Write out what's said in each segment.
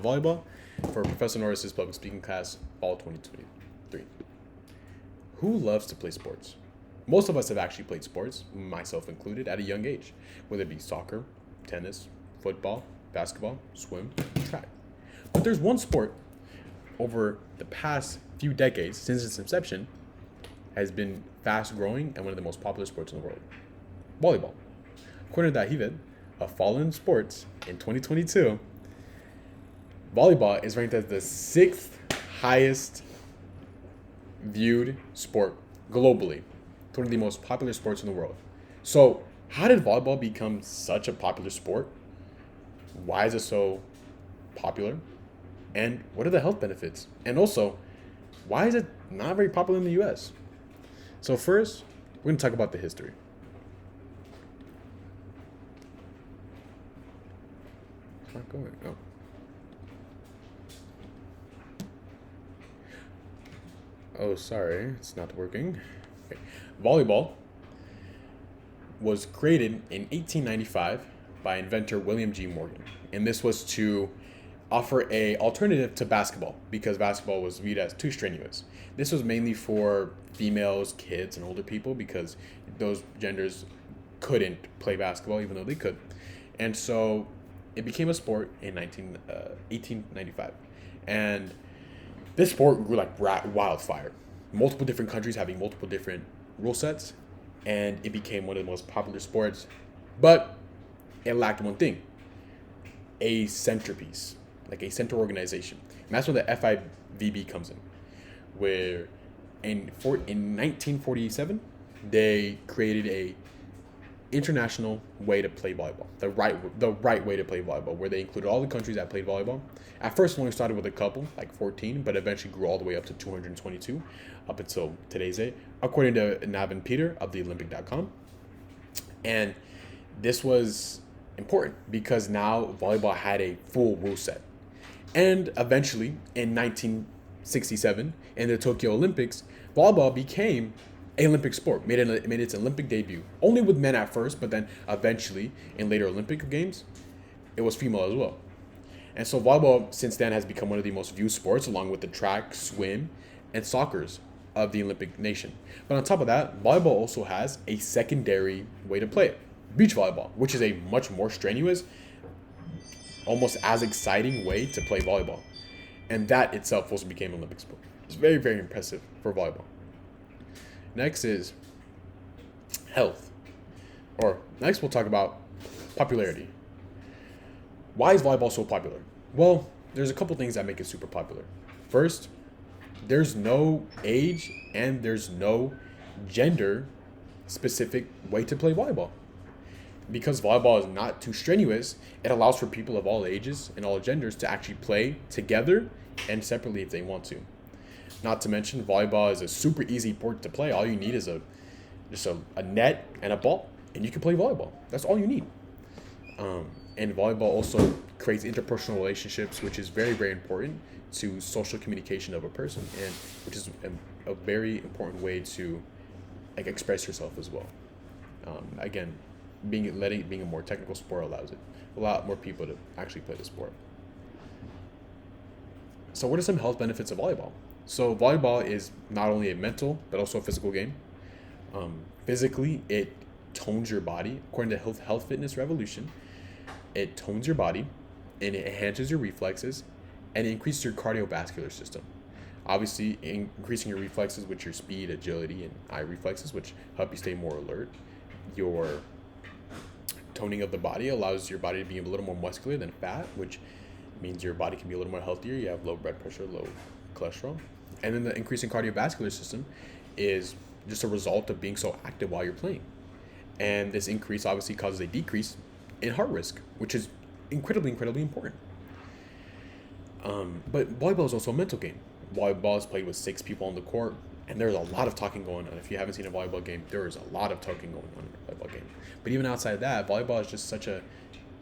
of volleyball for Professor Norris's public speaking class, fall 2023. Who loves to play sports? Most of us have actually played sports, myself included, at a young age, whether it be soccer, tennis, football, basketball, swim, track. But there's one sport over the past few decades, since its inception, has been fast growing and one of the most popular sports in the world: volleyball. According to David, of Fallen Sports in 2022, volleyball is ranked as the sixth highest viewed sport globally. It's one of the most popular sports in the world. So, how did volleyball become such a popular sport? Why is it so popular? And what are the health benefits? And also, why is it not very popular in the US? So first, we're going to talk about the history. It's not going. Oh. Oh, sorry. It's not working. Okay. Volleyball was created in 1895 by inventor William G. Morgan. And this was to offer a alternative to basketball because basketball was viewed as too strenuous. This was mainly for females, kids, and older people because those genders couldn't play basketball even though they could. And so it became a sport in 1895. And this sport grew like wildfire. Multiple different countries having multiple different rule sets, and it became one of the most popular sports. But it lacked one thing: a centerpiece, like a center organization. And that's where the FIVB comes in, where in 1947, they created a international way to play volleyball, the right way to play volleyball, where they included all the countries that played volleyball. At first, it only started with a couple, like 14, but eventually grew all the way up to 222, up until today's date, according to Navin Peter of the Olympic.com. And this was important because now volleyball had a full rule set. And eventually, in 1967, in the Tokyo Olympics, volleyball became an Olympic sport, made its Olympic debut. Only with men at first, but then eventually, in later Olympic games, it was female as well. And so volleyball, since then, has become one of the most viewed sports, along with the track, swim, and soccers of the Olympic nation. But on top of that, volleyball also has a secondary way to play it: beach volleyball, which is a much more strenuous, almost as exciting way to play volleyball. And that itself also became an Olympic sport. It's very, very impressive for volleyball. Next is health. Or next we'll talk about popularity. Why is volleyball so popular? Well, there's a couple things that make it super popular. First, there's no age and there's no gender specific way to play volleyball. Because volleyball is not too strenuous, it allows for people of all ages and all genders to actually play together and separately if they want to. Not to mention, volleyball is a super easy sport to play. All you need is just a net and a ball, and you can play volleyball. That's all you need. And volleyball also creates interpersonal relationships, which is very, very important to social communication of a person, and which is a very important way to express yourself as well. Again, being a more technical sport allows a lot more people to actually play the sport. So what are some health benefits of volleyball? So volleyball is not only a mental but also a physical game. Physically, it tones your body. According to Health Fitness Revolution, it tones your body and it enhances your reflexes and it increases your cardiovascular system. Obviously, increasing your reflexes with your speed, agility, and eye reflexes, which help you stay more alert. Your toning of the body allows your body to be a little more muscular than fat, which means your body can be a little more healthier. You have low blood pressure, low cholesterol. And then the increasing cardiovascular system is just a result of being so active while you're playing. And this increase obviously causes a decrease in heart risk, which is incredibly important. But volleyball is also a mental game. Volleyball is played with 6 people on the court, and there's a lot of talking going on. If you haven't seen a volleyball game, there is a lot of talking going on in a volleyball game. But even outside that, volleyball is just such a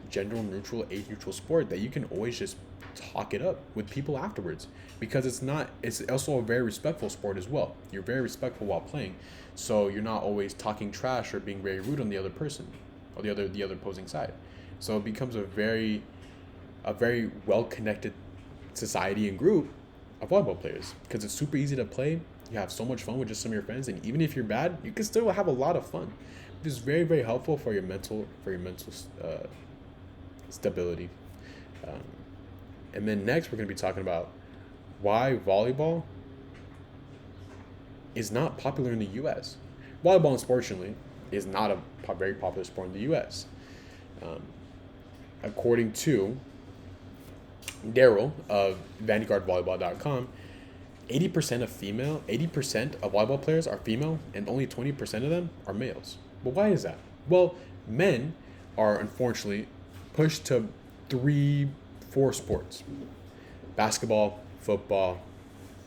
gender-neutral, age-neutral sport that you can always just talk it up with people afterwards, because it's also a very respectful sport as well. You're very respectful while playing, so you're not always talking trash or being very rude on the other person or the other opposing side. So it becomes a very well-connected society and group of volleyball players because it's super easy to play. You have so much fun with just some of your friends, and even if you're bad, you can still have a lot of fun. It's very, very helpful for your mental stability. Um, and then next, we're going to be talking about why volleyball is not popular in the U.S. Volleyball, unfortunately, is not a very popular sport in the U.S. According to Daryl of VanguardVolleyball.com, 80% of volleyball players are female, and only 20% of them are males. But why is that? Well, men are unfortunately pushed to 4 sports: basketball, football,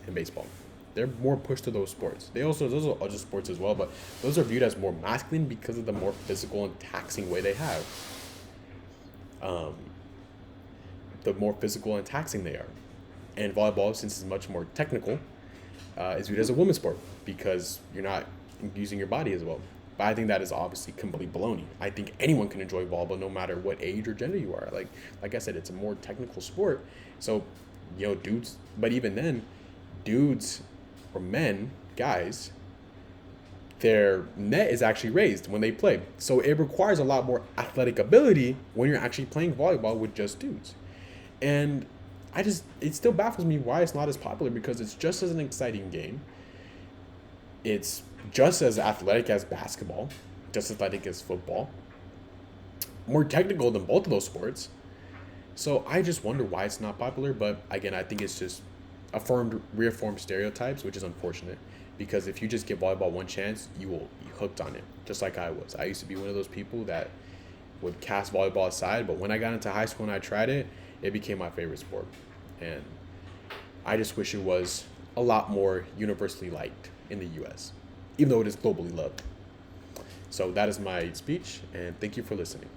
and baseball. They're more pushed to those sports. Those are other sports as well, but those are viewed as more masculine because of the more physical and taxing way they have. The more physical and taxing they are. And volleyball, since it's much more technical, is viewed as a women's sport because you're not using your body as well. But I think that is obviously complete baloney. I think anyone can enjoy volleyball no matter what age or gender you are. Like I said, it's a more technical sport. So, dudes, but even then, dudes or men, guys, their net is actually raised when they play. So it requires a lot more athletic ability when you're actually playing volleyball with just dudes. And it still baffles me why it's not as popular, because it's just as an exciting game. It's just as athletic as basketball, just as athletic as football, more technical than both of those sports. So I just wonder why it's not popular. But again, I think it's just reaffirmed stereotypes, which is unfortunate, because if you just give volleyball one chance, you will be hooked on it, just like I was. I used to be one of those people that would cast volleyball aside, but when I got into high school and I tried it, it became my favorite sport. And I just wish it was a lot more universally liked in the U.S., even though it is globally loved. So that is my speech, and thank you for listening.